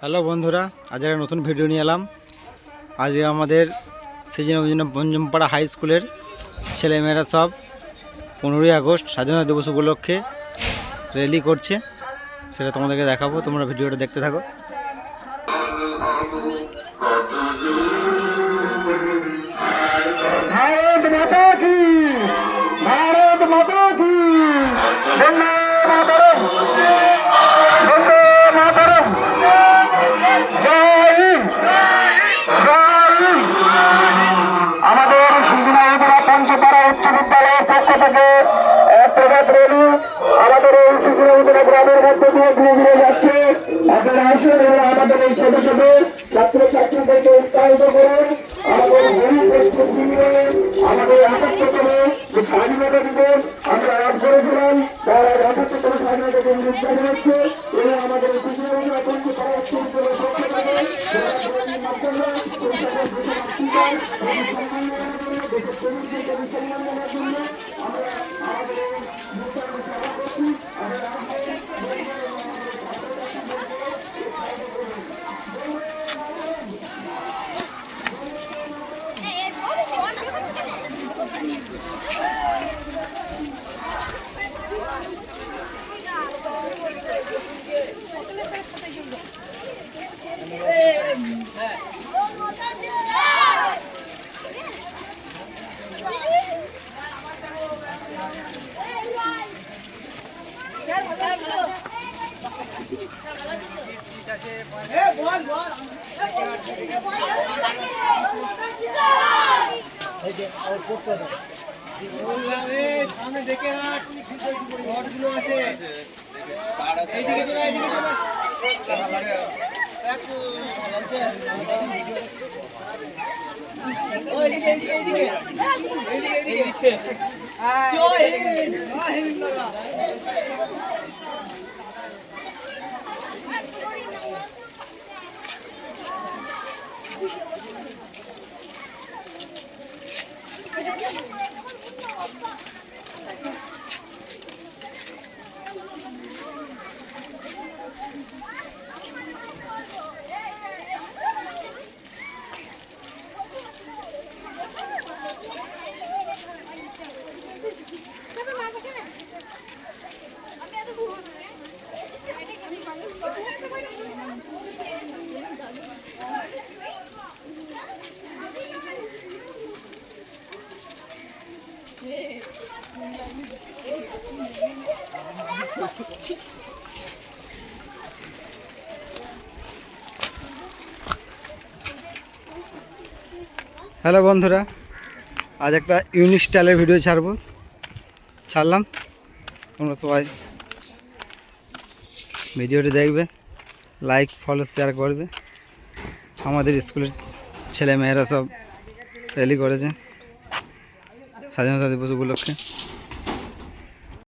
Hello বন্ধুরা, আজ একটা নতুন ভিডিও নিয়ে এলাম। আজকে আমাদের পঞ্চমপাড়া হাই স্কুলের ছেলেমেয়েরা সব 15ই আগস্ট স্বাধীনতা দিবস উপলক্ষে র্যালি করছে, সেটা তোমাদেরকে দেখাবো। তোমরা ভিডিওটা দেখতে থাকো। भारत माता की, भारत माता की, वंदे मातरम, वंदे मातरम, जय हिंद, जय हिंद। আমাদের শিশুরা পঞ্চপাড়া উচ্চ বিদ্যালয়ের পক্ষ থেকে এক প্রভাত র্যালি আমাদের এই শিশুরা গ্রামের মধ্যে দিয়ে ধীরে ধীরে যাচ্ছে। আপনারা আসুন এবং আমাদের এই ছোট ছোট ছাত্রছাত্রীদেরকে উৎসাহিত করুন। আমাদের আমাদের ৭৮তম যে স্বাধীনতা দিবস আমরা লাভ করেছিলাম, তার ৭৮তম স্বাধীনতা দিবস উদযাপন হচ্ছে এবং আমাদের শিশুরা পঞ্চপাড়া উচ্চ বিদ্যালয়ের পক্ষ থেকে সামনে দেখে ঘরগুলো আছে, এইদিকে চলে এইদিকে হ্যালো বন্ধুরা, আজ একটা ইউনিক স্টাইলের ভিডিও ছাড়লাম। তোমরা সবাই ভিডিওটি দেখবে, লাইক ফলো শেয়ার করবে। আমাদের স্কুলের ছেলেমেয়েরা সব র্যালি করেছে স্বাধীনতা দিবস উপলক্ষে।